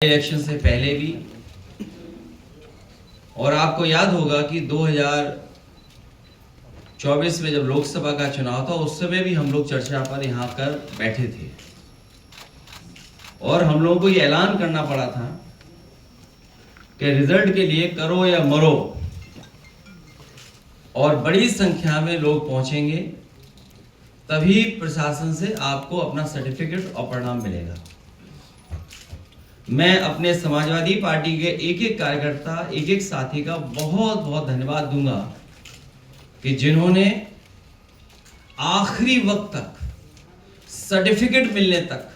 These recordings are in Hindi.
इलेक्शन से पहले भी, और आपको याद होगा कि 2024 में जब लोकसभा का चुनाव था उस समय भी हम लोग चर्चा पर यहाँ कर बैठे थे और हम लोगों को ये ऐलान करना पड़ा था कि रिजल्ट के लिए करो या मरो, और बड़ी संख्या में लोग पहुंचेंगे तभी प्रशासन से आपको अपना सर्टिफिकेट और परिणाम मिलेगा। मैं अपने समाजवादी पार्टी के एक एक कार्यकर्ता, एक एक साथी का बहुत बहुत धन्यवाद दूंगा कि जिन्होंने आखिरी वक्त तक, सर्टिफिकेट मिलने तक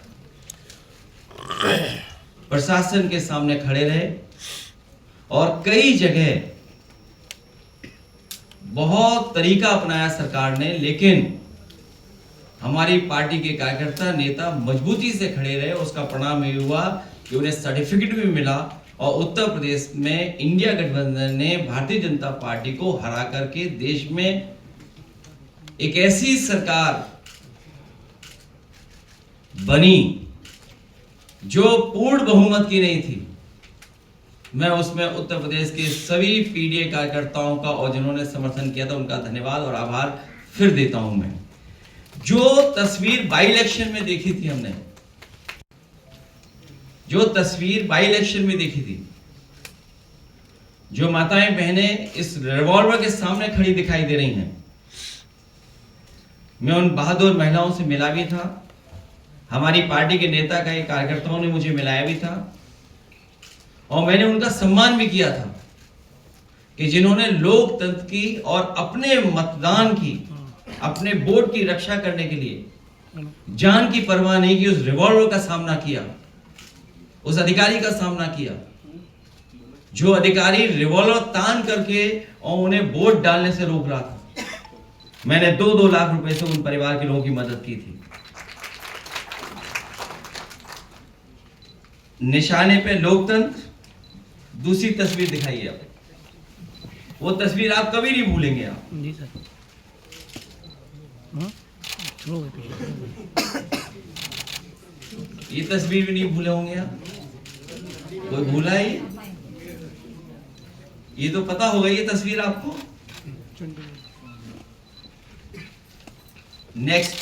प्रशासन के सामने खड़े रहे और कई जगह बहुत तरीका अपनाया सरकार ने, लेकिन हमारी पार्टी के कार्यकर्ता नेता मजबूती से खड़े रहे। उसका परिणाम ये हुआ कि उन्हें सर्टिफिकेट भी मिला और उत्तर प्रदेश में इंडिया गठबंधन ने भारतीय जनता पार्टी को हरा करके देश में एक ऐसी सरकार बनी जो पूर्ण बहुमत की नहीं थी। मैं उसमें उत्तर प्रदेश के सभी पीडीए कार्यकर्ताओं का और जिन्होंने समर्थन किया था उनका धन्यवाद और आभार फिर देता हूं। मैं जो तस्वीर बाई इलेक्शन में देखी थी, हमने जो तस्वीर बाई इलेक्शन में देखी थी, जो माताएं बहनें इस रिवॉल्वर के सामने खड़ी दिखाई दे रही हैं, मैं उन बहादुर महिलाओं से मिला भी था। हमारी पार्टी के नेता का एक कार्यकर्ताओं ने मुझे मिलाया भी था और मैंने उनका सम्मान भी किया था कि जिन्होंने लोकतंत्र की और अपने मतदान की, अपने वोट की रक्षा करने के लिए जान की परवाह नहीं की, उस रिवॉल्वर का सामना किया, उस अधिकारी का सामना किया जो अधिकारी रिवॉल्वर तान करके और उन्हें वोट डालने से रोक रहा था। मैंने 2-2 लाख रुपए से उन परिवार के लोगों की मदद की थी। निशाने पे लोकतंत्र। दूसरी तस्वीर दिखाइए आप, वो तस्वीर आप कभी नहीं भूलेंगे आप जी सर। ये तस्वीर भी नहीं भूले होंगे आप। कोई भूला है ये तो पता होगा ये तस्वीर आपको। नेक्स्ट,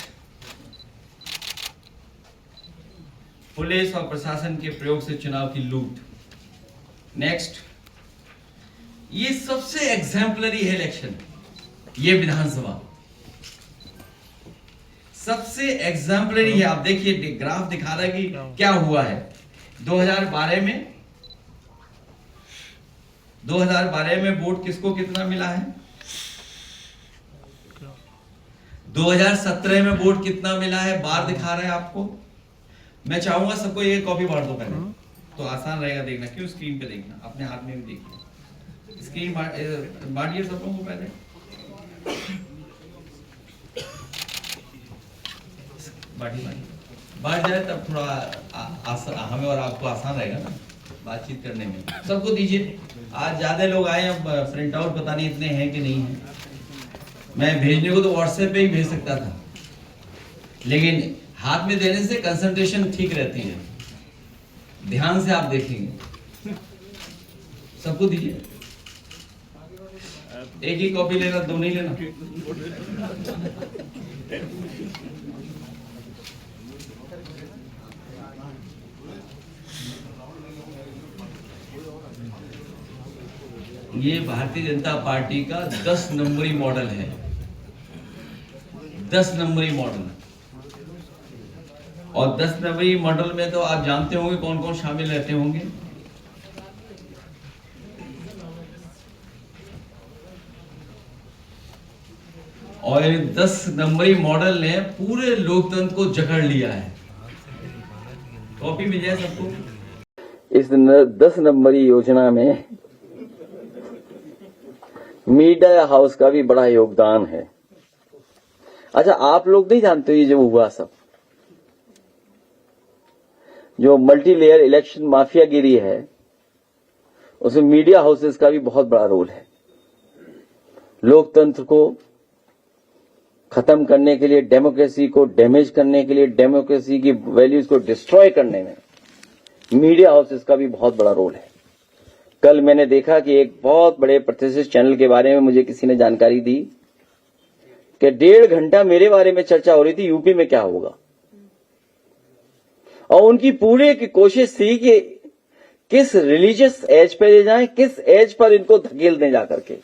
पुलिस और प्रशासन के प्रयोग से चुनाव की लूट। नेक्स्ट, ये सबसे एग्जाम्पलरी है इलेक्शन, ये विधानसभा सबसे एग्जाम्पलरी है। आप देखिए ग्राफ दिखा रहा है कि क्या हुआ है। 2012 में वोट किसको कितना मिला है, 2017 में वोट कितना मिला है, बार दिखा रहा है आपको। मैं चाहूंगा सबको ये कॉपी बांट दो पहले, तो आसान रहेगा देखना। क्यों स्क्रीन पे देखना, अपने हाथ में भी देखिए। स्क्रीन बांटिए सब लोगों को पहले। बांट जाए तब थोड़ा हमें और आपको आसान रहेगा ना बातचीत करने में। सबको दीजिए। आज ज्यादा लोग आए, अब प्रिंट आउट पता नहीं इतने हैं कि नहीं है। मैं भेजने को तो व्हाट्सएप पे ही भेज सकता था, लेकिन हाथ में देने से कंसंट्रेशन ठीक रहती है। ध्यान से आप देखेंगे। सबको दीजिए। एक ही कॉपी लेना, दो नहीं लेना। ये भारतीय जनता पार्टी का 10 नंबरी मॉडल है। 10 नंबरी मॉडल। और 10 नंबरी मॉडल में तो आप जानते होंगे कौन कौन शामिल रहते होंगे। और 10 नंबरी मॉडल ने पूरे लोकतंत्र को जकड़ लिया है। कॉपी मिल जाए सबको। इस 10 नंबरी योजना में मीडिया हाउस का भी बड़ा योगदान है। अच्छा, आप लोग नहीं जानते ये जो हुआ सब, जो मल्टी लेयर इलेक्शन माफियागिरी है, उसमें मीडिया हाउसेस का भी बहुत बड़ा रोल है। लोकतंत्र को खत्म करने के लिए, डेमोक्रेसी को डैमेज करने के लिए, डेमोक्रेसी की वैल्यूज को डिस्ट्रॉय करने में मीडिया हाउसेस का भी बहुत बड़ा रोल है। कल मैंने देखा कि एक बहुत बड़े प्रतिष्ठित चैनल के बारे में मुझे किसी ने जानकारी दी कि 1.5 घंटा मेरे बारे में चर्चा हो रही थी यूपी में क्या होगा, और उनकी पूरे की कोशिश थी कि किस रिलीजियस एज पे ले जाएं, किस एज पर इनको धकेल दें जाकर के।